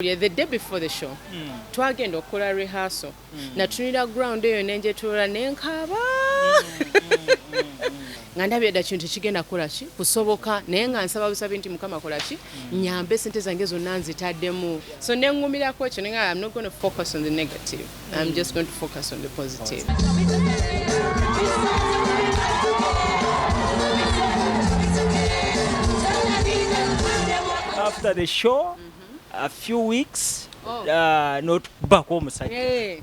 Yeah, the day before the show, twagenda okukola rehearsal. Natunira ground eyo nenjetuula nenkaba. Nga ndabye dda kintu kigenda kukola ki kusoboka naye nga nsaba busabe nti Mukama kola ki nyambe sente zange zonna nzitaddemu. So nengumirako ekyo nenga I'm not going to focus on the negative. I'm just going to focus on the positive. After the show, a few weeks, not back home side. Hey.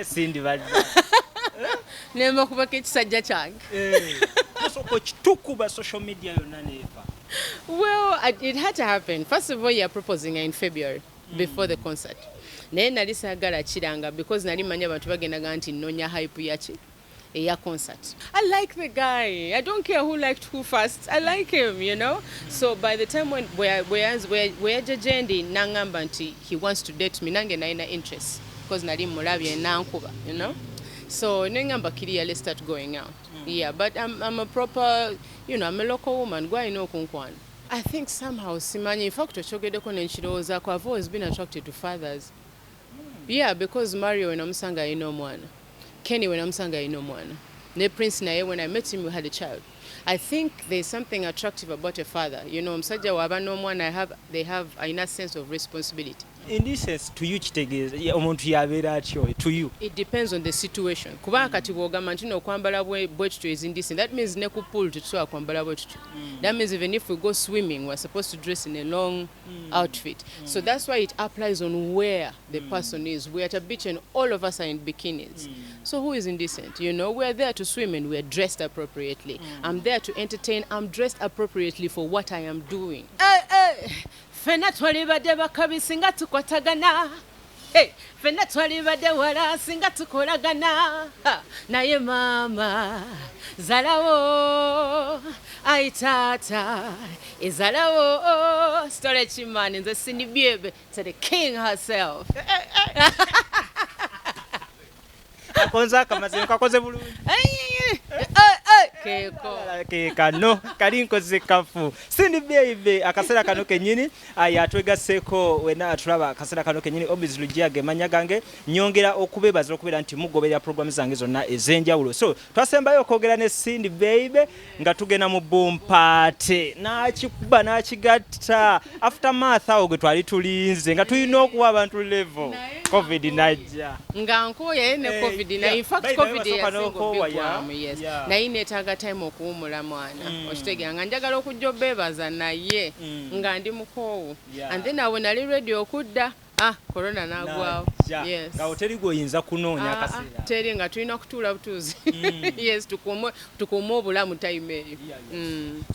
Cindy badde. Nemba kubaka ekisajja kyange. So kitukuba social media yonna nefa. Well, it had to happen. First of all, you're proposing in February before the concert. Naye nali saagala kiranga because nali manya abantu bagendaga nti nnonya hype yaki. A concert. I like the guy. I don't care who liked who first. I like him, you know. So by the time when we're jajendi nangamba nti he wants to date me, nange naina interest because nali mulabye nankuba, you know. So nengamba kiriya, let's start going out. Yeah, but I'm a proper, you know, I'm a local woman. Gwa ino kunkwana. I think somehow simanyi in fact ochogeddeko nenkirowoozako I've always been attracted to fathers. Yeah, because Mario when amusanga alina omwana. Kenny when amusanga alina omwana. Ne Prince naye when I met him we had a child. I think there's something attractive about a father. You know, omusajja waba n'omwana they have a sense of responsibility. In this sense, to you kitegeeza omuntu yabeera atyo to you. It depends on the situation. Kubanga kati bw'ogamba nti okwambala bwekityo is indecent. That means ne ku pool tetusobola kwambala bwekityo. That means even if we go swimming, we're supposed to dress in a long outfit. So that's why it applies on where the person is. We're at a beach and all of us are in bikinis. So who is indecent? You know, we're there to swim and we're dressed appropriately. I'm there to entertain. I'm dressed appropriately for what I am doing. Fena twalibadde bakabi singa tukwatagana. Hey, fena twalibadde wala singa tukolagana. Naye mama zalawo ai tata ezalawo storage man nze sinibyebe to the king herself. Akonza kamaze kakoze bulungi. Kekano kali nkoze kafu Cindy baby akasera kano kenyini yatwegaseko wena atulaba akasera kano kenyini obviously lugiage manya gange nyongera okubebaza okubera nti mugoberera program zange zonna ezenjawulo. So twasembayo okwogera ne Cindy baby nga tugena mu boom party nakikuba nakigatta aftermath awo gwe twali tulinze nga tulina okuwa abantu level covid najja nga nkoye ne covid na in fact covid yes na inetaga time okuwumula mwana okitegera nga njagala okujja obebaza naye nga ndi mukoowu and then awo nali ready okudda corona nagwawo yes nga hoteli goyinza kunoonya akaseera teri nga tulina kutuula butuuzi yes tukuume obulamu time eyo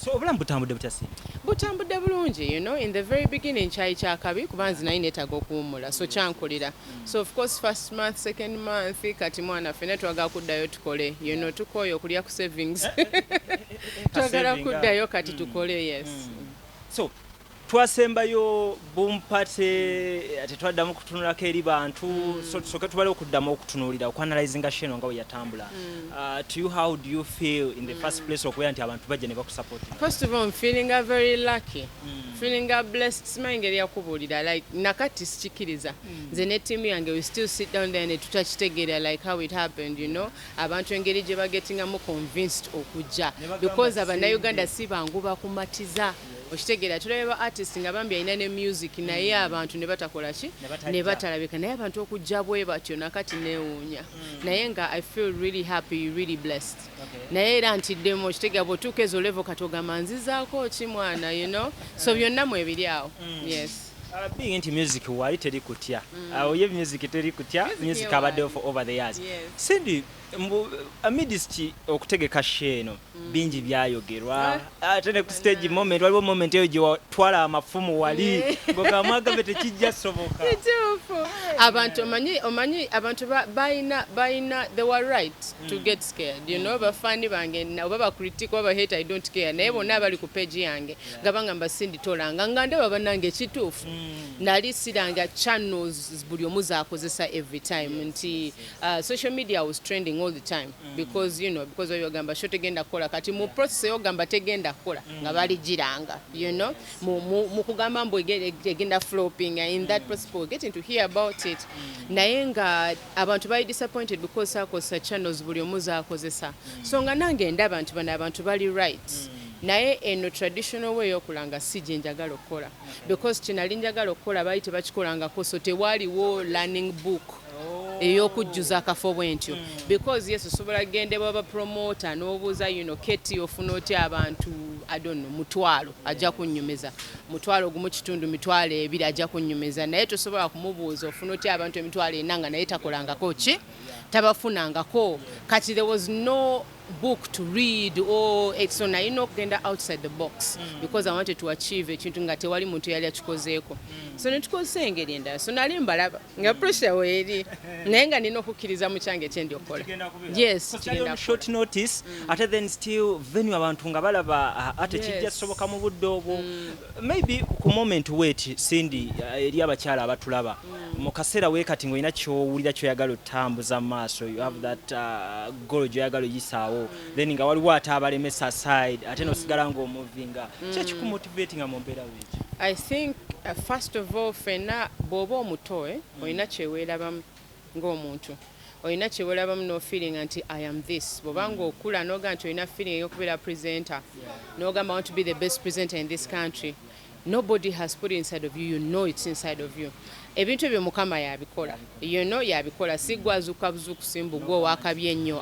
so obulamu butambudde butasi butambudde bulungi you know in the very beginning kyali kyakabi kubanzi naye neetaga okuwumula so kyankulira so of course first month second month kati mwana ffe twagala kuddayo tukole you know tukooye okulya ku savings twagala kuddayo kati tukole yes so twasembayo bumpate tetwaddamu kutunulako eri bantu so tusoke tubale okuddamu okutunulira okwanalizinga sheno nga weyatambula to you how do you feel in the first place okubeera nti abantu bajja ne bakusupport? First of all I'm feeling very lucky feeling blessed simanyi engeri yakubuulira like nakati sikikiriza nze ne team yange we still sit down there ne tutakitegeera like how it happened you know abantu engeri gye bagetingamu convinced okujja because abannayuganda si bangu bakumatiza okitegera tuleba artist nga bambi alina ne music naye abantu ne batakola ki ne batalabika naye abantu okujja bwe batyo nakati neewuunya naye nga I feel really happy really blessed naye era ntiddemu okitegera bw'otuuka ezo level kati ogamba nzizaako ki mwana you know so byonna mwebiri awo yes being into music wali teri kutya oye music teri kutya music abadde for over the years Cindy amidst okutegeka sheno bingi byayogerwa ate ne ku stage moment waliwo moment eyo gye watwala amafumu wali ngogamwagambe tekijja soboka abantu omanyi abantu bayina they were right to get scared you know bafani bange oba bacritique oba hate I don't care naye bonna abali ku page yange nga bangamba Cindy tolanga nga ndaba bannange kituufu nali siranga channels buli omu zaakozesa every time nti social media was trending all the time because you know because oyogamba sho tegenda kukola kati mu process oyogamba tegenda kukola nga bali giranga you know mu kugamba mbu egenda flopping in that process we're getting to hear about it naye nga abantu bali disappointed because sakozesa channels buli omu zaakozesa so nga nange ndaba nti bano abantu bali right naye eno traditional way yokulanga si gye njagala okukola because kinali njagala okukola baali tebakikolangako so tewaliwo learning book ey'okujjuza akafo bwentyo because yes osobola gende baba promoter n'obuuza you know keti ofuna otya abantu I don't know mutwalo ajja kunnyumeza mutwalo gumu kitundu mitwalo ebiri ajja kunnyumeza naye tosobola kumubuuza ofuna otya abantu emitwalo enanga naye takolangako ki tabafunangako kati there was no book to read or so na ino kugenda outside the box because I wanted to achieve ekintu nga tewali muntu yali akikozeeko so netukozesa engeri endala so nali mbalaba nga pressure weeri naye nga nina okukkiriza mu kyange kyendi okukola yes kigenda short notice ate then still venue abantu nga balaba ate kijja soboka mu budde obwo maybe ku moment wait Cindy eri abakyala abatulaba mu kaseera weekati ng'olina kyowulira kyoyagala otambuza maaso you have that goal gyoyagala oyisaawo then nga waliwo ate abalemesa aside ate nosigala ng'omuvinga kyekikumotivate nga mu mbeera weeki I think first of all fena bw'oba omuto olina kyeweerabamu ng'omuntu olina kyeweerabamu no feeling nti I am this bw'obanga okula n'oga nti olina feeling ey'okubeera presenter n'ogamba I want to be the best presenter in this country nobody has put it inside of you you know it's inside of you ebintu ebyo mukama yabikola you know yabikola sigwazuka buzukusimbu gwo wakabye nnyo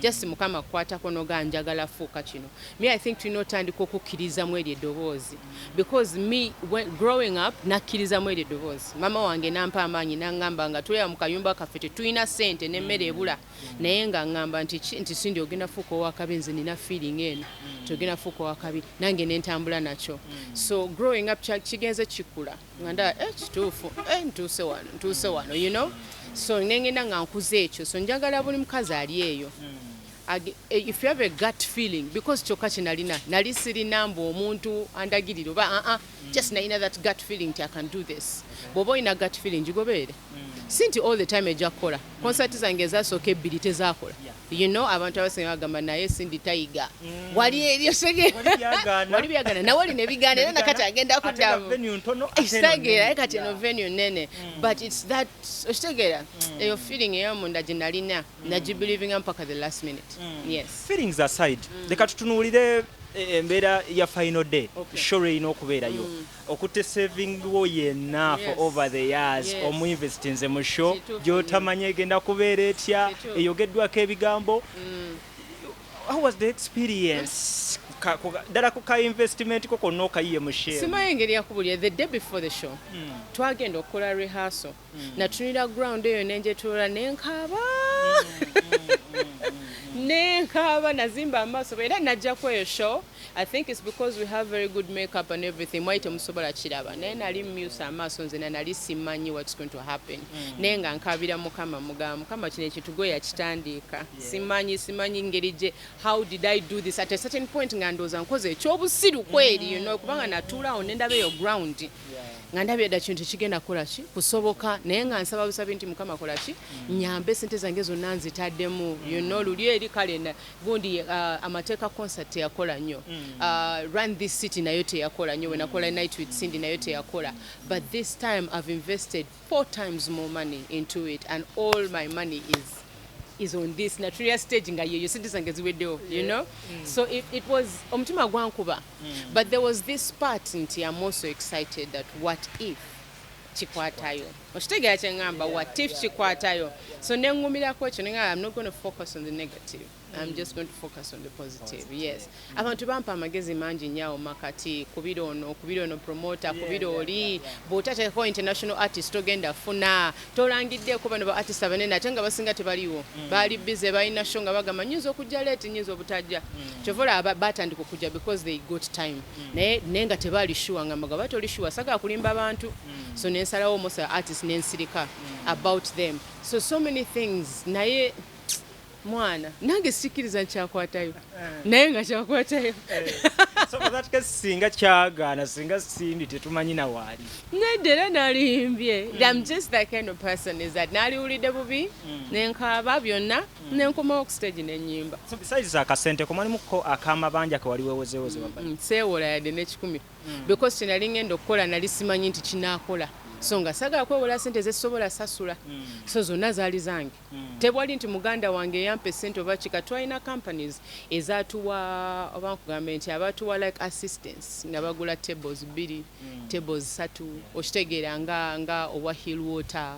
just mukama kwatako noga njagala fuuka kino me I think tulina otandika okukkiriza mu eryo eddoboozi because me growing up nakkiriza mu eryo eddoboozi mama wange nampa amaanyi nangamba nga tulera mu kayumba kaffe tetulina ssente n'emmere ebula naye nga ngamba nti Cindy ogenda fuuka owakabi nze nina feeling eno togenda fuuka owakabi nange nentambula nakyo so growing up kigenze kikula nganda kituufu ntuuse wano you know so nengenda nga nkuze ekyo so njagala buli mukazi ali eyo if you have a gut feeling because kyokka kinalina nali sirina mbu omuntu andagirira oba just nalina that gut feeling I can do this bw'oba olina gut feeling gigobeere sinti all the time ejja kukola concert zange ezasooka ebbiri tezaakola you know abantu abasinga bagamba naye Cindy tayiga wali eryo sege wali byagana nawe olina ebigaana era nakati agenda kuddamu ekitegeera kati eno venue nene but it's that ekitegeera eyo feeling ey'omunda gye nalina nagibelievinga mpaka the last minute yes feelings aside leka tutunuulire embeera ya final day show erina okubeerayo okutte saving wo yenna for over the years omuinvestinze mu show gyotamanya egenda kubeera etya eyogeddwako ebigambo how was the experience ddala ku ka investment ko konna okayiye mu share simanyi engeri yakubulira the day before the show twagenda okukola rehearsal natunira ground eyo nenjetoola nenkaaba nenkaba nazimba amaaso era najjaku eyo show I think it's because we have very good makeup and everything mwaite musobola kiraba naye nali myusa amaaso nze nali simanyi what's going to happen naye nga nkabira mukama mugamba kino ekintu gwe yakitandiika simanyi ngeri gye how did I do this at a certain point nga ndooza nkoze ekyobusiru kweri you know kubanga natuulaawo nendaba eyo ground nga ndabye dda kintu kigenda kukola ki kusoboka naye nga nsaba busabe nti mukama kola ki nyambe sente zange zonna nzitaddemu you know luli eri kale gundi amateeka concert teyakola nnyo run this city nayo teyakola nnyo wenakola night with Cindy nayo teyakola but this time I've invested 4 times more money into it and all my money is on this natural stage nga yeyo sente zange ziweddewo you know so it was omutima gwankuba but there was this part nti I'm also excited that what if chikwatayo okitegeera kyengamba what if chikwatayo so nengumirako ekyo nenga I'm not going to focus on the negative I'm just going to focus on the positive yes abantu bampa amagezi mangi nyaawo makati kubira ono promoter kubira oli bw'otateekako international artist ogenda funa tolangiddeeko bano ba artist abanene ate nga basinga tebaliwo baali busy balina show nga bagamba nyinza okujja late nyinza obutajja kyovola batandika okujja because they got time naye nga tebaali sure nga mbaga batoli sure sagala kulimba abantu so nensalawo mosa artist nensirika about them so many things naye mwana nange sikiriza nkyakwatayo naye nga kyakwatayo So that case singa kyagaana singa sindi tetumanyi na waali. Nedda era naliyimbye. I'm just that kind of person is that naliwulidde bubi nenkaaba byonna nenkomawo ku stage n'ennyimba. So besides akasente komalimuko akamabanja ke wali weewozeewoze wabali. Seewola yadde n'ekikumi. Because kye nali ngenda okukola nali simanyi nti kinaakola. So nga sagala kwewola sente zesobola sasula. So zonna zaali zange. Tebwali nti muganda wange yampa sente oba kika twalina companies ezaatuwa oba nkugambye nti abatuwa like assistance nga bagula tables 2 tables 3 okitegeera nga owa hill water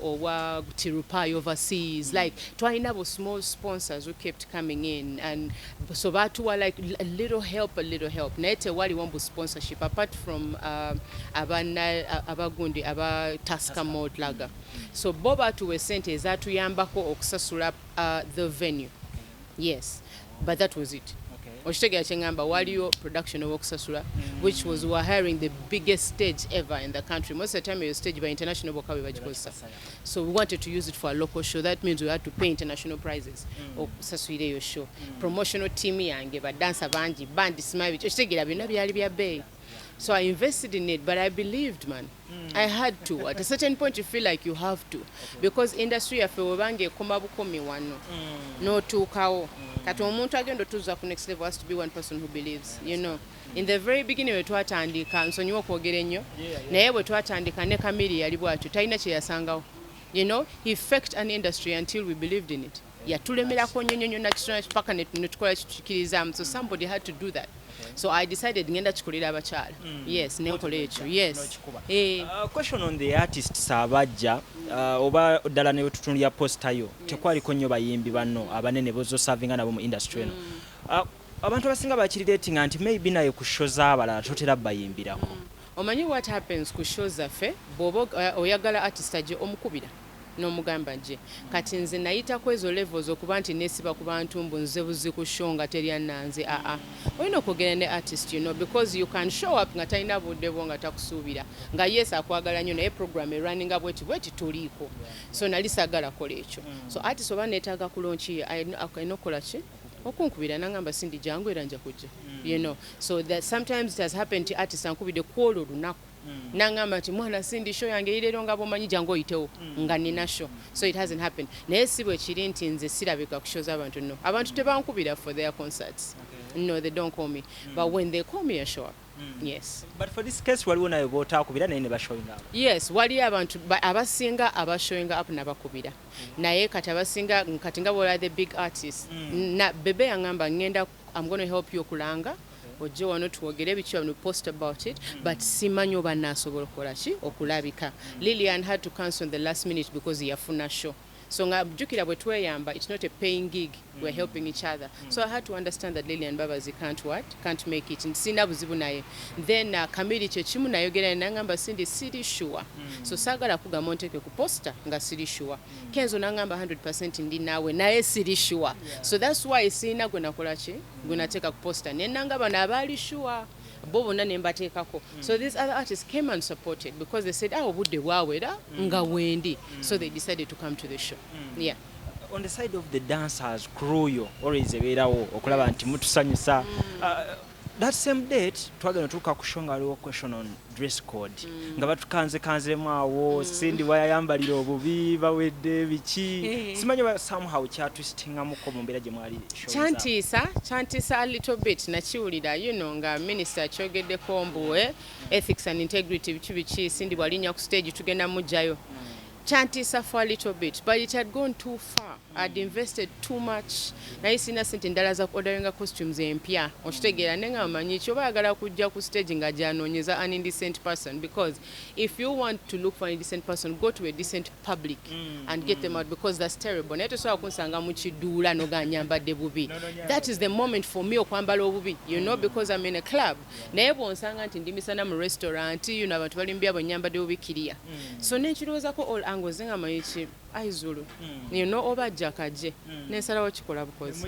owa tirupai overseas like twalina bo small sponsors who kept coming in and so baatuwa like a little help naye tewali wambu sponsorship apart from abagundi aba Tusker Malt Lager. So bo baatuwa sente ezaatuyambako okusasula the venue. Yes, but that was it. Okitegeera kyengamba waliyo production owokusasula which was we were hiring the biggest stage ever in the country. Most of the time your stage by international bokawe bagikozesa. So we wanted to use it for a local show. That means we had to pay international prizes okusasula your show. Promotional team yange badansa bangi bandi smile okitegeera byonna byali bya bay. So I invested in it, but I believed, man. I had to. At a certain point, you feel like you have to. Because industry yafe webange ekoma bukomi wano. No tukao. Kati omuntu agenda tuza ku next level has to be one person who believes, you know. In the very beginning we twatandika nsonyiwa okwogera ennyo. Naye bwe twatandika ne Kamili yali bwatu talina kye yasangawo. You know, he faked an industry until we believed in it. Yatulemerako nnyonnyo na kisona paka ne tukola kitukirizamu. So somebody had to do that. So I decided ngenda kikolera abakyala. Yes, nenkola ekyo. Yes. Question on the artists abajja oba ddala ne tutunulya poster yo tekwaliko nnyo bayimbi banno abanene bozo serving nabo mu industry eno. Abantu abasinga bakiridatinga nti maybe naye ku show z'abalala totera bayimbirako. Omanyi what happens ku show zaffe bw'oba oyagala artist aje omukubira n'omugamba nje kati nze nayita ku ezo levels okuba nti nesiba ku bantu mbu nze buzi ku show nga teri annanze olina okwogera ne artist you know because you can show up nga talina budde bwo nga takusuubira nga yes akwagala nnyo naye program erunninga bweti tuliiko so nali sagala kola ekyo so artist oba neetaaga kulonki alina okukola ki okunkubira nangamba sindi jangu era nja kujja you know so that sometimes it has happened to artists ankubide kwolwo lunaku nangamba nti mwana sindi show yange irero nga bomanyi jangu oyitewo nga nina show so it hasn't happened naye si bwe kiri nti nze sirabika ku show z'abantu no abantu tebankubira for their concerts no they don't call me but when they call me I show up. Yes. But for this case waliwo nayo botaakubira naye ne bashowing up. Yes, wali abantu abasinga abashowing up nabakubira. Naye kati abasinga kati nga bola the big artists. Na bebe yangamba ngenda I'm going to help you okulanga. Ojje wano tuwogere biki wano post about it but simanyi oba nasobola okukola ki okulabika. Lillian had to cancel in the last minute because yafuna show. So nga jukira bwe tweyamba it's not a paying gig we're helping each other so I had to understand that Lillian Babazi can't make it nsina buzibu naye then Kamili kyekimu nayogera nangamba siri sure so sagala kugamba onteke ku poster nga siri sure Kenzo nangamba 100% ndi nawe naye siri sure so that's why sina gwe nakola ki gwe nateeka ku poster ne nangamba nabali sure bobo na nembateekako so these other artists came and supported because they said obudde bwawera nga wendi so they decided to come to the show. Yeah. On the side of the dancers crew yo always ebeerawo okulaba nti mutusanyusa that same date twagenda tuka kushonga aliwo question on dress code nga batukanzemu awo sindi wayayambalira obubi bawedde biki simanyi ba somehow kyatwistingamuko mu mbeera gye mwali show chantiisa a little bit nakiwulira you know nga minister kyogeddeko mbuwe ethics and integrity biki sindi bwalinya ku stage tugenda mujjayo chantiisa for a little bit but it had gone too far. I'd invested too much naye sina sente ndala za orderinga costumes empya okitegeera nenga amanyi kyoba yagala kujja ku stage nga janoonyeza an indecent person because if you want to look for an indecent person go to a decent public and get them out because that's terrible naye tosobola kunsanga mu kiduula noganyambadde bubi that is the moment for me okwambala obubi you know because I'm in a club naye bwonsanga nti ndimisana mu restaurant you know abantu balimbya bwenyambadde bubi kiriya so nenkirowoozako all angles nga amanyi ki aizulu you know oba jakaje nensalawo kikola bukozi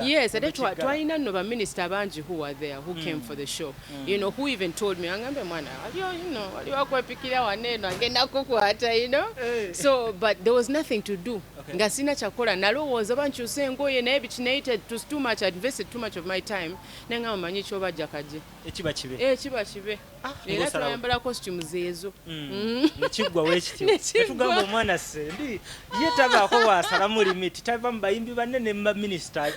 yes ate twalina nno ba minister bangi who were there who came for the show you know who even told me angambe mwana you know waliwo kwepikira waneeno agenda kukwata you know so but there was nothing to do nga sina kyakola nalowooza bankyusa engoye naye bitinated too much, I invested too much of my time naye nga mumanyi kyobajja kaje kiba kibe era twayambala costumes ezo nekiggwa wekityo netugamba omwana sendi ye tabaako wasalamu limit tava mu bayimbi banene mu minisita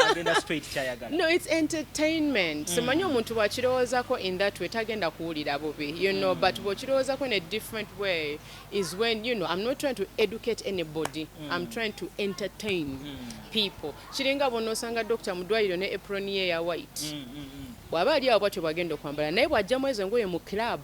agenda straight kyayagala. No, it's entertainment. Simanyi omuntu bw'akirowoozako in that way tagenda kuwulira bubi, you know, but bw'okirowoozako in a different way is when, you know, I'm not trying to educate anybody, I'm trying to entertain people. Kiringa bw'onoosanga doctor mu ddwaliro ne apron ye ya white. Bw'aba ali awo bw'atyo bw'agenda okwambala naye bw'ajjamu ezo engoye mu club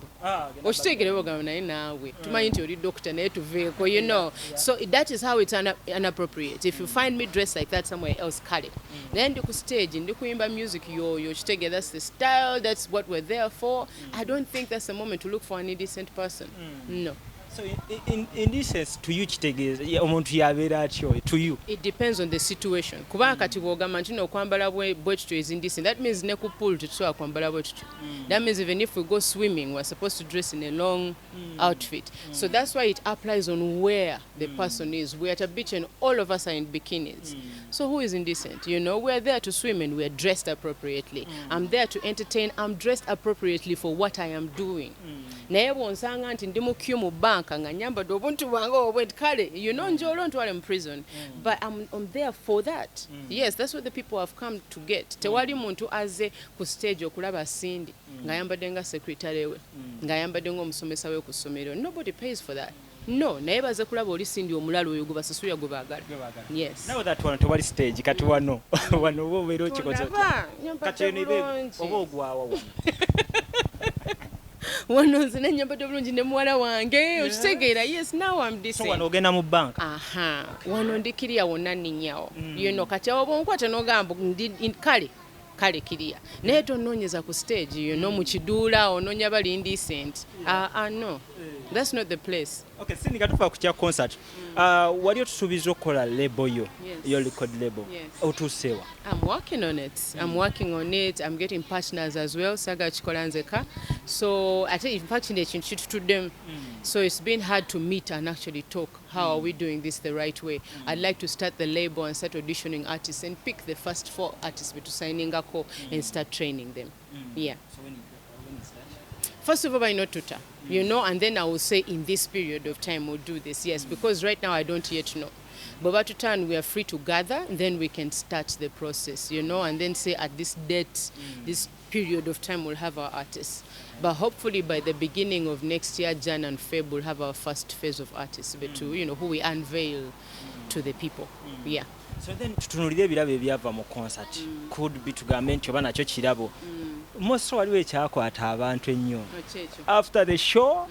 okiteegere bw'ogamba naye naawe tumanyi nti oli doctor naye tuveeko, you know, so that is how it's inappropriate. If you find me dressed like that somewhere else, kale naye ndi ku stage ndi kuyimba music yoyo kiteegere that's the style, that's what we're there for. I don't think that's the moment to look for an indecent person. No. So in this sense, to you kitegeeza omuntu yabeera atyo to you? It depends on the situation. Kubanga kati bw'ogamba nti okwambala bwe kityo is indecent, that means ne ku pool tetusobola kwambala bwe kityo. That means even if we go swimming, we're supposed to dress in a long outfit. So that's why it applies on where the person is. We're at a beach and all of us are in bikinis. So who is indecent? You know, we're there to swim and we're dressed appropriately. I'm there to entertain. I'm dressed appropriately for what I am doing. Naye bw'onsanga nti ndi mu queue mu banka nga nyambadde obuntu bwange obwent kale, you know, njolo ntwale mu prison. But I'm there for that. Yes, that's what the people have come to get. Tewali muntu azze ku stage okulaba Cindy ng'ayambadde nga secretary we, ng'ayambadde ng'omusomesa we ku ssomero. Nobody pays for that. No, naye baze kulaba oli Cindy omulalo oyo gwe basasulira gwe baagala. Yes. Now that one tewali stage kati wano wano oba obeera okikoze kati nibe oba ogwawa wano. Wano nze nenyambadde bulungi ne muwala wange okitegeera. Yes, now I'm decent. So wano ogenda mu bank? Wano ndikiriya wonna ninyawo. You know, kati awo bwonkwata n'ogamba kale kiriya naye tonoonyeza ku stage, you know, mu kiduula onoonya bali indecent. No, that's not the place. Okay, Cindy, katufa ku kya concert. Wali otusuubiza okukola label yo, your record label. Otuusewa? I'm working on it. I'm getting partners as well. Saga kikola nzeka. So I think in fact in ekintu kitutuddemu. So it's been hard to meet and actually talk. How are we doing this the right way? I'd like to start the label and start auditioning artists and pick the first 4 artists to signing a call and start training them. Yeah. So when is that? First of all, by not tutor, you know, and then I will say in this period of time we'll do this. Yes, because right now I don't yet know. But by tutor, we are free to gather, and then we can start the process, you know, and then say at this date, this period of time we'll have our artists. But hopefully by the beginning of next year, Jan and Feb, we'll have our first phase of artists, but to, you know, who we unveil to the people. Yeah. So then tutunulire ebirabo ebyava mu concert. Could be tugambe nti oba nakyo kirabo. Most waliwo ekyakwata abantu ennyo. After the show,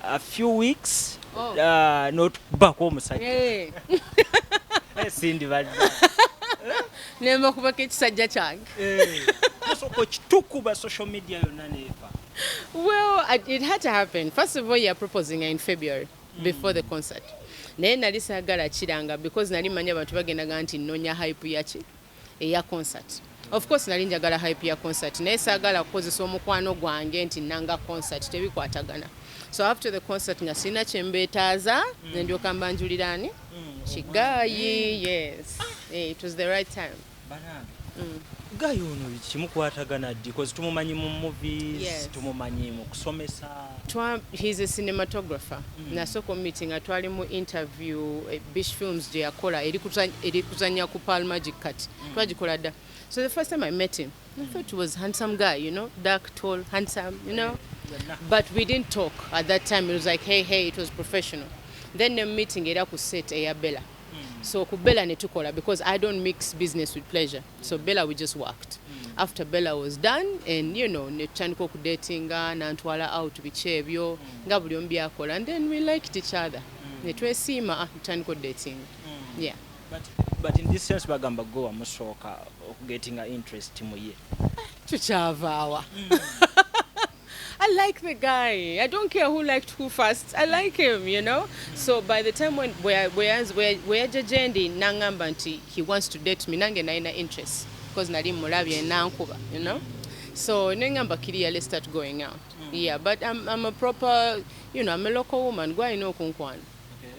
a few weeks, not back home omusajja. Cindy badde. Nemba kubaka ekisajja kyange. Osoko kitukuba social media yonna nefa. Well, it had to happen. First of all, you're proposing in February before the concert. Naye nali saagala kiranga because nali manyi abantu bagendaga nti nnoonya hype eya concert. Of course nali njagala hype ya concert naye saagala kukozesa omukwano gwange nti nanga concert tebikwatagana. So after the concert nga sina kyembeetaaza ne ndyoka mbanjuliraani Kigayi. Yes. It was the right time. Gayi ono kimukwatagana ddi because tumumanyi mu movies, tumumanyi mu kusomesa. He's a cinematographer. Nasoko meeting atwali mu interview Bish Films gye yakola eri kuzanya ku Pearl Magic Cat. Twagikola dda. So the first time I met him, I thought he was a handsome guy, you know, dark, tall, handsome, you know. But we didn't talk at that time. It was like, hey, it was professional. Then the meeting era ku set eya Bella. So ku Bella ne tukola because I don't mix business with pleasure. So Bella we just worked. After Bella was done and you know ne tutandika okudatinga nantwala out biki ebyo nga buli omu byakola and then we liked each other. Ne twesiima tutandika dating. Yeah. But in this sense bagamba go amusooka getting an interest mu ye. Tukyavaawa. I like the guy. I don't care who liked who first. I like him, you know. So by the time when we're jajendi nangamba nti he wants to date me, nange naina interest because nali mulabye nankuba, you know. So nengamba kiriya, let's start going out. Yeah, but I'm a proper, you know, I'm a local woman. Go I know kunkwan.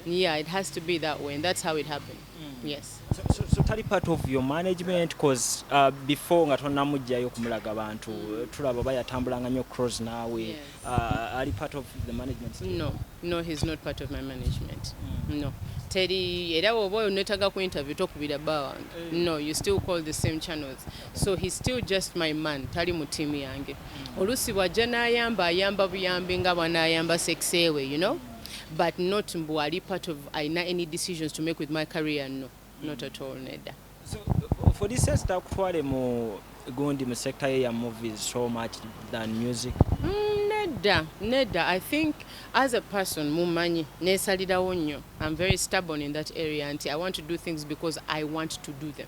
Yeah, it has to be that way, and that's how it happened. Yes. So tali part of your management because before nga tonamujjayo kumulaga abantu tulaba bayatambulanga nnyo cross naawe. Yes. Ali part of the management still? No, he's not part of my management. No. Teri era oba onetaga ku interview tokubira bawange. No, you still call the same channels. So he's still just my man, tali mu team yange. Olusi bwajja n'ayamba buyambi nga bw'anaayamba sexewe, you know? But not mbu ali part of any decisions to make with my career, no. Not at all, nedda. So for this sister kutwale mu gundi mu sector ya movies so much than music? Nedda. I think as a person mumanyi nesalirawo nnyo. I'm very stubborn in that area and I want to do things because I want to do them.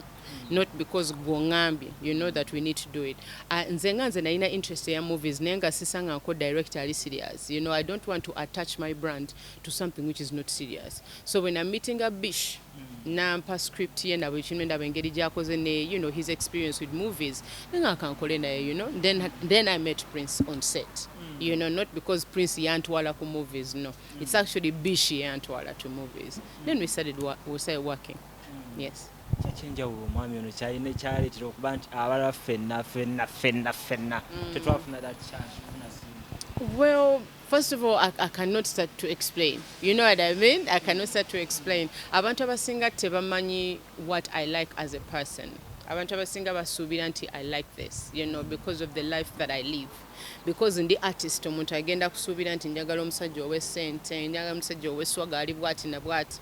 Not because gongambi, you know that we need to do it. Nze nalina interest ya movies nenga sisanga nko director ali serious. You know, I don't want to attach my brand to something which is not serious. So when I'm meeting a bish, nampa script ye na bwe ndaba engeri gyakoze ne, you know, his experience with movies, nenga akankole naye, you know. Then I met Prince on set. You know, not because Prince yantwala ku movies, no. It's actually bish yantwala to movies. Then we started working. Yes. Kyakyenjawulo omwami ono kyalina ekyaleetera okuba nti abala ffenna tetwafuna that chance. Well, first of all, I cannot start to explain. You know what I mean? I cannot start to explain. Abantu abasinga tebamanyi what I like as a person. Abantu abasinga basuubira nti I like this, you know, because of the life that I live. Because ndi artist omuntu agenda kusuubira nti njagala omusajja ow'essente, njagala omusajja ow'esswaga ali bw'ati na bw'ati.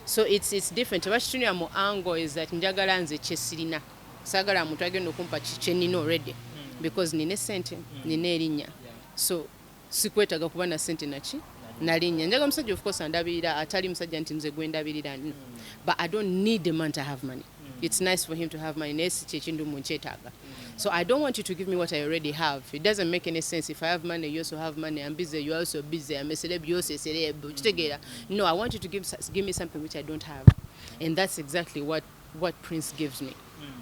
So it's different. Abakitunya mu angle is that njagala nze kyesirina. Sagala muntu agenda okumpa kye nina already. Because nina essente, nina erinnya. So sikwetaaga kuba na ssente naki nalinnya. Njagala omusajja of course andabirira atali musajja nti nze gwe ndabirira. But I don't need the man to have money. It's nice for him to have money. Nesi kyekindu munkyetaaga. So I don't want you to give me what I already have. It doesn't make any sense. If I have money, you also have money. I'm busy, you're also busy. I'm a celeb, you're also a celeb. No, I want you to give me something which I don't have. And that's exactly what Prince gives me.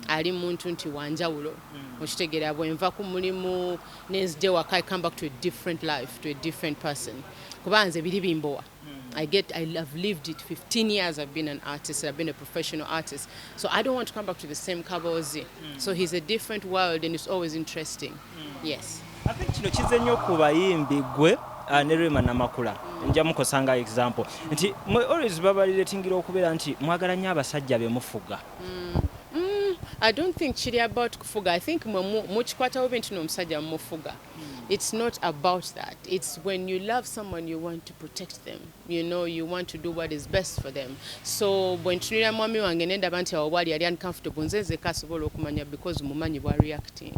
Ali muntu nti wanjawulo. Okitegeera bwenva ku mulimu nezde waka I come back to a different life, to a different person. Kuba nze biri bimbowa. I've lived it 15 years. I've been an artist. I've been a professional artist. So I don't want to come back to the same Kabozi. So he's a different world and it's always interesting. Yes. I think kino kize nnyo ku bayimbi gwe ne Rema Namakula. Nja mukosanga example. Nti mwe always babaliretingira okubeera nti mwagala nnyo abasajja be mufuga. I don't think chiri about kufuga. I think muchikwata obintu n'omusajja mufuga. It's not about that. It's when you love someone, you want to protect them. You know, you want to do what is best for them. So when tunira mwami wange nendaba nti awali ali uncomfortable, nze kasobola okumanya because mumanyi bwa reacting.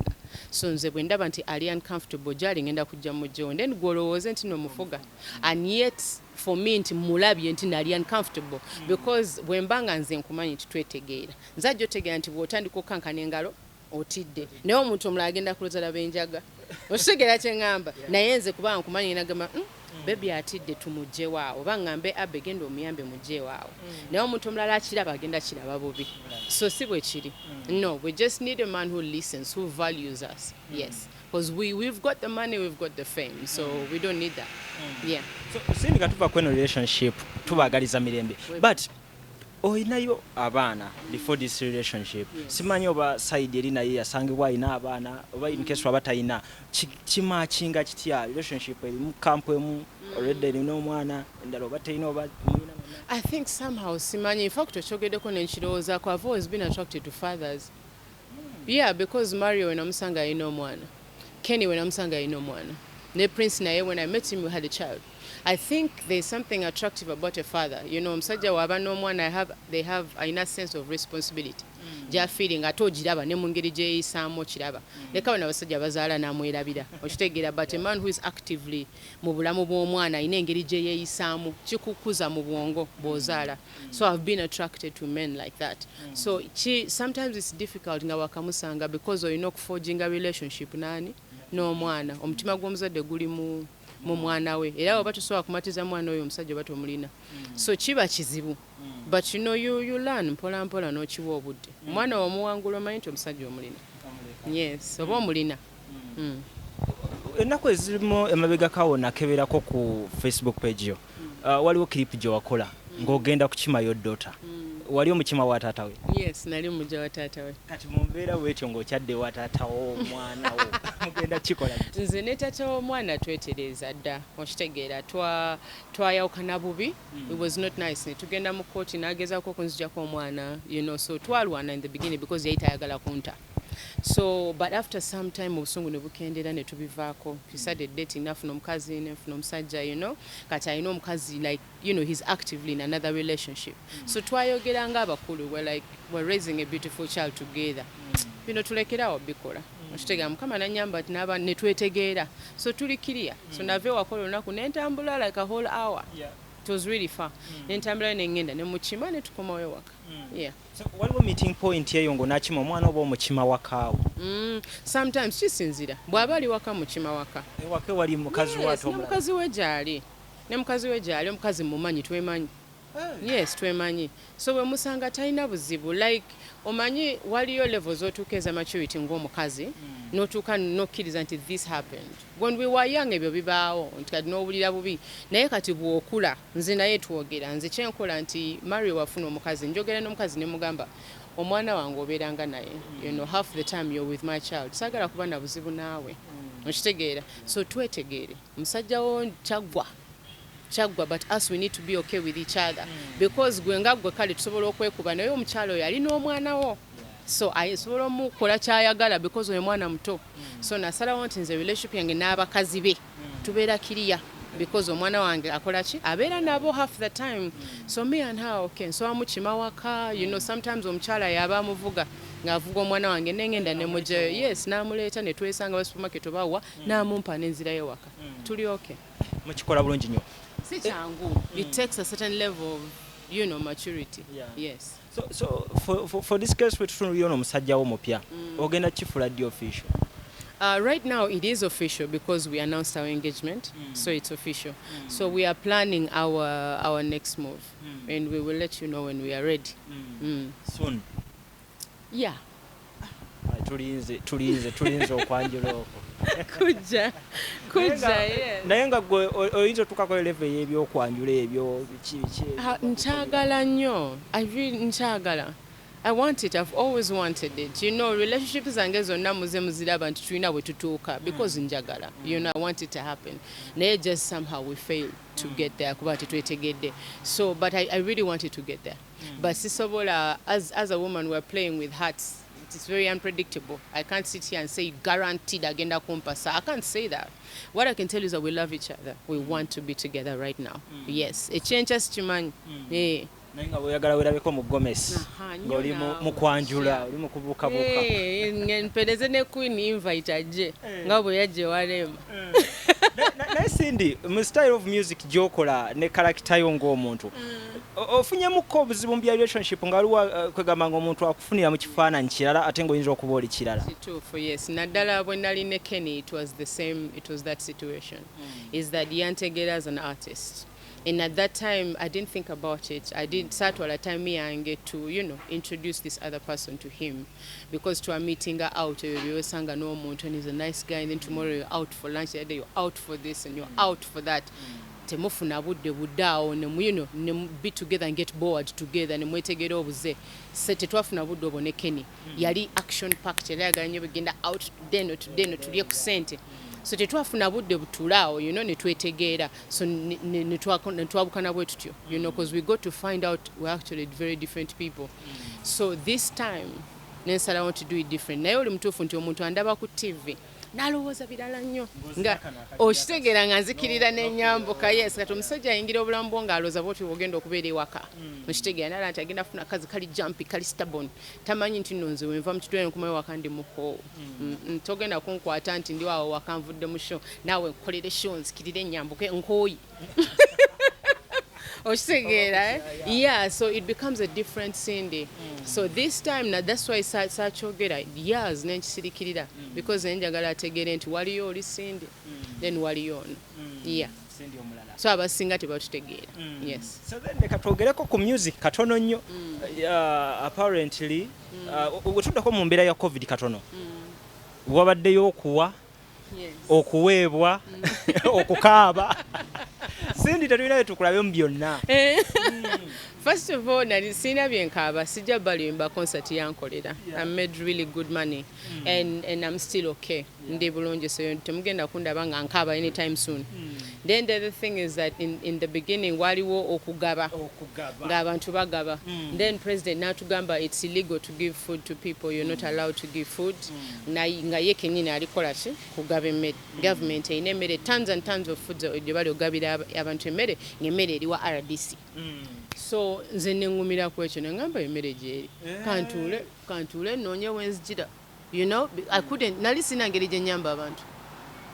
So nze bwe ndaba nti ali uncomfortable, jali ngenda kujja mujjo. And then gwolowooze nti n'omufuga. And yet for me nti mulabye nti nali uncomfortable because bwembanga nze nkumanyi nti twetegeera. Nzajja otegeera nti bw'otandika okkankana engalo otidde. Naye omuntu omulala agenda kulozala benjaga. Okitegera kye ngamba. Naye nze kuba nkumanyi nagamba baby atidde tumujje waawo. Oba ngambe abe genda omuyambe mujje waawo. Naye omuntu omulala akiraba agenda kiraba bubi. So si bwe kiri. No, we just need a man who listens, who values us. Yes. Because we've got the money, we've got the fame, so we don't need that. Yeah. So sindika tuva kweno relationship tubagaliza mirembe. But oyinayo abaana before this relationship. Simanyi oba side eri naye yasangibwa ina abaana oba in case abatayina kimachinga kitya relationship eri mu camp emu already erina omwana endala oba tayina oba mulina. I think somehow simanyi in fact okyogedeko nenkirowozaako I've always been attracted to fathers. Yeah, because Mario when amusanga alina omwana. Kenny when amusanga alina omwana. Ne Prince naye when I met him we had a child. I think there's something attractive about a father. You know, msajja waba n'omwana they have a sense of responsibility. Ja feeling atogiraba ne mungeri je isamo kiraba. Leka bana basajja bazaala namwerabira. Okitegeera but a man who is actively mu bulamu bw'omwana ine engeri je yeyisamu kikukuza mu bwongo bw'ozaala. So I've been attracted to men like that. So sometimes it's difficult nga wakamusanga because you know forging a relationship nani n'omwana. Omutima gw'omuzadde guli mu mwana we era oba tusobola kumatiza mwana oyo omusajja oba tomulina so kiba kizibu but you know you learn mpola mpola n'okiwa obudde omwana omuwangula omanyi nti omusajja omulina yes oba omulina ennaku ezirimu emabega kawo nakeberako ku Facebook page yo waliwo clip gye wakola ng'ogenda kukimayo dota wali omukima wa taata we? Yes, nali mujja wa taata we. Kati mu mbeera bwetyo ng'okyadde wa taata wo omwana wo mugenda kikola ki? Nze ne taata w'omwana twetereza dda okitegeera twayawukana bubi. It was not nice. Ne tugenda mu kkooti n'agezaako okunziggyako omwana, so twalwana in the beginning because yali tayagala kunta. So but after some time obusungu ne bukendeera ne tubivaako. He started dating, nafuna omukazi nafuna omusajja, kati alina omukazi like he's actively in another relationship. So twayogera ng'abakulu, we're raising a beautiful child together. Tulekerawo bikola. Okitegeera Mukama n'annyamba n'aba ne twetegeera. So tuli clear. So nave wakola olunaku ne ntambula like a whole hour. Yeah. It was really far. Nentambula ne ngenda ne mukima ne tukomayo waka. Yeah. So waliwo meeting point eyo ng'onakima omwana oba omukima wakaawo? Sometimes kisinzira. Bw'aba ali waka mukima waka. Ewaka wali mukazi wato omulala? Mukazi we gy'ali. Ne mukazi we gy'ali, omukazi mumanyi twemanyi. Yes, twemanyi. So we musanga talina buzibu like omanyi waliyo levels otuukeza maturity ng'omukazi n'otuuka n'okkiriza nti this happened. When we were young ebyo bibaawo nti kati n'owulira bubi naye kati bw'okula nze naye twogera nze kyenkola nti Mario wafuna omukazi njogera n'omukazi ne mugamba omwana wange obeeranga naye half the time you're with my child saagala kuba na buzibu naawe okitegeera so twetegeere musajja wo kyaggwa but us we need to be okay with each other because gwe nga gwe kale tusobola okwekuba naye omukyalo oyo alina omwana wo so asobola omukola kyayagala because oyo mwana muto so nasalawo nti nze relationship yange n'abakazi be tubeera kiriya because omwana wange akola ki abeera nabo half the time so me and her okay so amukima waka sometimes omukyala yaba amuvuga ng'avuga omwana wange nengenda ne mujja yes n'amuleeta ne twesanga wa supermarket obawa n'amumpa n'enzirayo waka tuli okay mukikola bulungi nnyo. Si changu. It takes a certain level of, maturity. Yeah. Yes. So for this case, we're trying to musajja wo mupya. Ogenda kifula di official. Right now it is official because we announced our engagement, so it's official. So we are planning our next move, and we will let you know when we are ready. Soon. Yeah. Tulinze okwanjula okwo. Kujja yes. Naye nga gwe oyinza otuukako level y'ebyokwanjula ebyo biki nkyagala nnyo nkyagala I want it. I've always wanted it. Relationships zange zonna muze muziraba nti tulina bwe tutuuka because njagala. I want it to happen. Naye just somehow we fail to get there kuba tetwetegedde. So but I really wanted to get there. But sisobola as a woman we're playing with hearts. It's very unpredictable. I can't sit here and say guaranteed agenda kumpasa. I can't say that. What I can tell you is that we love each other. We want to be together right now. Yes. It changes chimanyi. Yeah. Nainga oyagala werabeko mu Gomez. Ngoli mu kwanjula, oli mu kubukabuka. Ngenpeleze ne Queen invite aje. Nga bwe yaje walema. Naye Cindy, mu style of music gyokola ne character yo ng'omuntu. Ofunyemukko obuzibu mu relationship nga waliwo kwegamba ng'omuntu akufunira mu kifaananyi kirala ate ng'oyinza okuba oli kirala. Kituufu, yes. Naddala bwe nali ne Kenny, it was the same, it was that situation. Is that yantegeera as an artist. And at that time, I didn't think about it. I didn't start all the time me and get to, introduce this other person to him. Because to a meeting out, you sang a no muntu and he's a nice guy, and then tomorrow you're out for lunch, the other day you're out for this and you're out for that. Temufuna budde buddawo ne be together and get bored together ne mwetegera obuze se tetwafuna budde obwo ne Kenny yali action packed yali aganye begenda out deno tulye ku sente so tetwafuna budde butulaawo ne twetegeera so ne twabukana bwe tutyo because we got to find out we're actually very different people so this time nensala want to do it different naye oli mutuufu nti omuntu andaba ku TV nalowooza birala nnyo nga okitegeera nga nzikirira n'ennyambuka yes kati omusajja ayingira obulamu bwo ng'alowooza bwoti bwogenda okubeera ewaka okitegeera nala nti agenda funa kazi kali jampi kali stubborn tamanyi nti nno nze wenva mu kitwale nkumayo waka ndi muko togenda kunkwata nti ndi waawo waka nvudde mu show naawe nkolere show nzikirire ennyambuka nkooyi okitegeera yeah so it becomes a different Cindy so this time that's why sakyogera years nenkisirikirira because nenjagala ategeere nti waliyo oli Cindy then waliyo ono yeah Cindy omulala so abasinga tebatutegeera yes so then leka twogereko ku music katono nnyo apparently wetuddako mu mbeera ya covid katono wabaddeyo okuwa okuweebwa okukaaba Sindi tetulinayo tukulabe mu byonna. First of all, nali sina byenkaaba sijja balimba concert yankolera. I made really good money and I'm still okay. Ndi bulungi so temugenda kundaba nga nkaaba anytime soon. Then the other thing is that in the beginning waliwo okugaba ng'abantu bagaba. Then president natugamba it's illegal to give food to people, you're not allowed to give food. Nga ye kenyini alikola ki kugaba emmere. Government eyina emmere tons and tons of foods gye bali ogabira abantu emmere ng'emmere eriwa RDC. So nze nengumira ku ekyo nengamba emmere gyeri kantuule noonye wenzijira, you know, I couldn't, nali sina ngeri gye nnyamba abantu.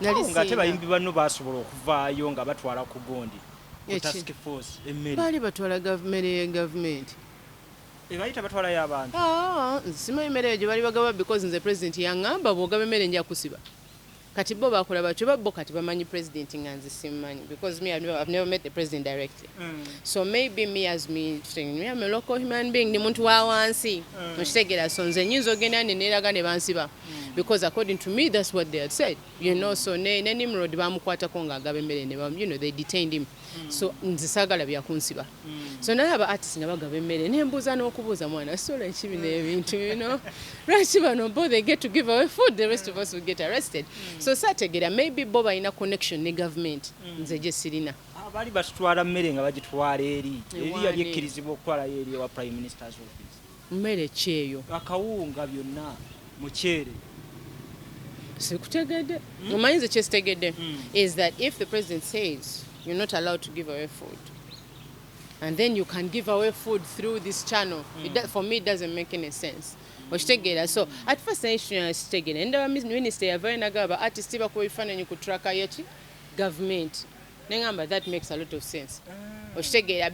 Ngate bayimbi banno basobola okuvaayo nga batwala ku gondi ku task force emmere baali batwala emmere ye gavumenti bayita batwala y'abantu. Simanyi emmere eyo gye bali bagaba because nze president yaŋŋamba bw'ogaba emmere nja kusiba. Kati bo bakola batyo bo kati bamanyi president nga nze simmanyi because me I've never met the president directly. So maybe me as me I'm a local human being, ni muntu wa wansi okitegeera, so nze nnyinza ogenda neneeraga ne bansiba because according to me that's what they had said, you know. So ne Nimrod bamukwatako ng'agaba emmere ne you know they detained him. So nze saagala bya kunsiba. So nalaba artists nga bagaba emmere nembuuza n'okubuuza mwana sola ekibi n'ebintu, you know. Lwaki bano bo they get to give away food, the rest of us will get arrested. So sategera maybe bo balina connection ne government nze gye sirina. Bali batutwala mmere nga bagitwala eri yali ekkirizibwa okutwalayo eri ewa prime minister's office. Mmere ki eyo? Akawunga byonna muceere. Sikutegedde. Omanyi nze kyesitegedde is that if the president says you're not allowed to give away food and then you can give away food through this channel, for me it doesn't make any sense. So at first I sitegera endaba minister yavayo nagaba artist bakuba ebifaananyi ku traka yeki government nengamba that makes a lot of sense.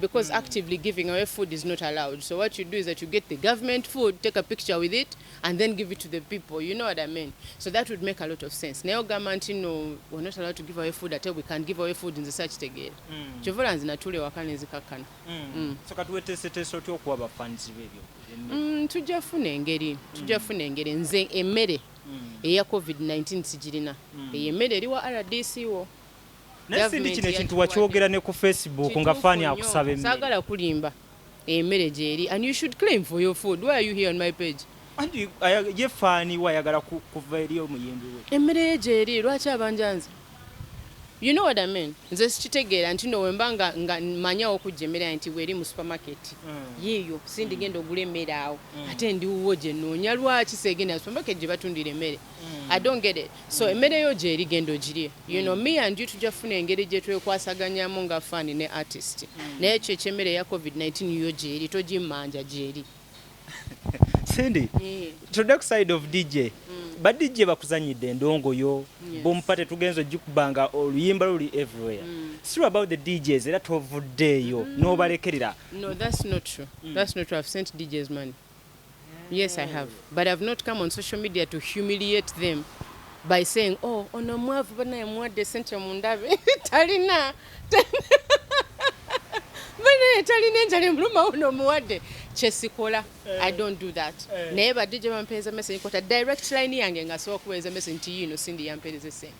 Because actively giving away food is not allowed. So what you do is that you get the government food, take a picture with it, and then give it to the people. You know what I mean? So that would make a lot of sense. Now government, you know, we're not allowed to give away food until we can give away food in the search tegere. Chovola nzinatule wakane nzikakana. So katuwetesete otyo okuwa abafanzi bebyo. Tujjafuna engeri nze emmere eya COVID-19 sigirina. Emmere eriwa RDC wo. Nesindi kino ekintu wakyogera ne ku Facebook nga fani akusaba emmere. Saagala kulimba emmere gyeri, and you should claim for your food. Why are you here on my page? Andi ye fani wayagala kuva eri omuyimbi we. Emmere ye gyeri lwaki abanjanze? You know what I mean? Nze sikitegeera nti no wembanga nga manya okujja emmere nti weri mu supermarket. Yiyo sindigenda ogula emmere awo. Ate ndi wuwo gye noonya lwaki seegenda supermarket gye batundira emmere. I don't get it. So emmere yo gyeri genda ogirye. You know, me and you tujjafuna engeri gye twekwasaganyamu nga fani ne artist. Naye ekyo ekyemmere ya COVID-19 yo gyeri togimmanja gyeri. Cindy, to side of DJ. But DJ bakuzanyidde endongoyo bompate tugenzo jikubanga oluyimba luli everywhere. It's true about the DJs era tovuddeyo no balekerera. No, that's not true. That's not true. I've sent DJs money. Yes, I have. But I've not come on social media to humiliate them by saying, oh, ono mwavu bana yamwadde sente mundabe. Talina. Bana talina njale muluma ono muwadde. Chesikola. I don't do that. Never DJ bampeza message kota direct line yange ngasobola kuweza message nti you know Cindy yampeza sente.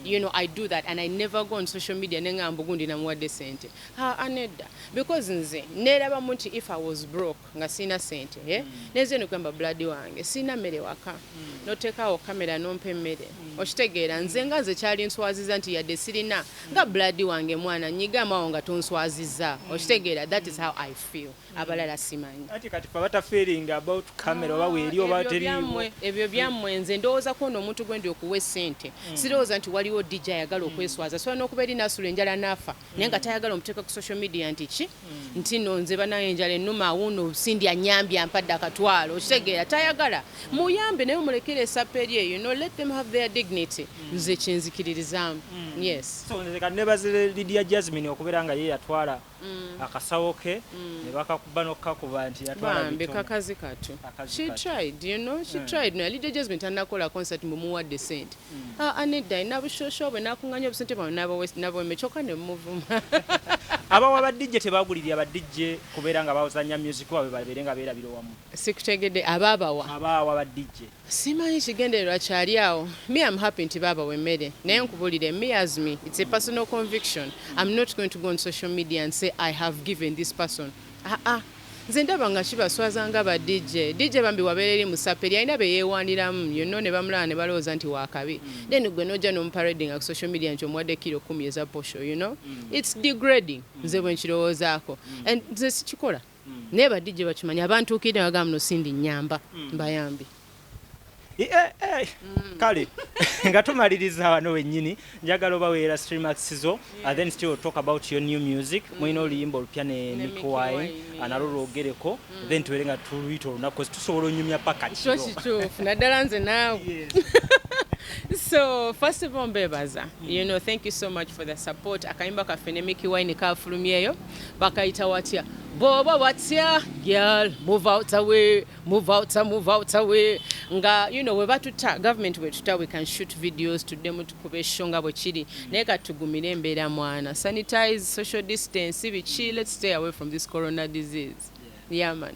You know, I do that and I never go on social media nengamba gundi namuwadde sente. Aneda. Because nze neraba munti if I was broke nga sina sente, neze nokamba blood wange sina mmere waka. Notekawo kamera nompe mmere. Okitegeera nze nga nze kyali nswaziza nti yadde sirina nga blood wange mwana nyiga mawo nga tonswaziza. Okitegeera that is how I feel. Abalala simanyi. Ati kati pabata feeling about camera oba eri oba teriwo. Ebyo byammwe nze ndowooza ko omuntu gwendi okuwa sente. Sirowooza nti waliwo DJ ayagala okweswaza. So n'okuba eri nasula enjala nafa. Naye nga tayagala omuteeka ku social media nti ki? Nti no nze banaye enjala ennuma awuno Cindy anyambye ampadde akatwalo. Okitegeera tayagala. Muyambe naye mulekere essappa erye. You know, let them have their dignity. Nze kyenzikiririzaamu. Yes. So nze kanebazire Lydia Jasmine okubeera nga ye yatwala akasawo ke ne bakakuba n'okukakuba nti yatwala kakazi katu. She tried, you know, she tried. No, Lydia Jasmine tanakola concert mumuwadde sente. Aneda inabushosho bwe nakunganya obusente bano nabo mechoka ne muvuma. abawa ba DJ tebagulirira ba DJ kubeera nga bawuzanya music waabwe babeere nga beerabira wamu. Sikutegedde abawa ba DJ simanyi kigendererwa kyali awo. Me I'm happy nti babawa emmere naye nkubulire me as me it's a personal conviction. I'm not going to go on social media and say I have given this person. Nze ndaba nga kibaswaza nga ba DJ bambi wabeera eri musaperi alina beyeewaniramu yonna ne bamulaba ne balowooza nti waakabi then gwe n'ojja n'omuparading ku social media nti omuwadde kilo 10 eza posho it's degrading nze bwe nkirowoozaako and nze sikikola naye ba DJ bakimanyi abantuukirire bagamba muno sindi nnyamba mbayambi. Kale nga tumaliriza wano wennyini njagala obaweera Streamax zo then still talk about your new music mwina oluyimba olupya ne Mikuwai nalwo lwogereko then tubeere nga tuluyita olunaku tusobola onyumya paka kiro kituufu naddala nze naawe. So first of all mbebaza thank you so much for the support. Akayimba kaffe ne Mikuwai ne kafulumyeyo bakayita Watya Boba Watya girl move out away nga we batuta government we can shoot videos to demo tukube shonga bwe kiri naye katugumire embeera mwana sanitize social distance bichi let's stay away from this corona disease yeah man.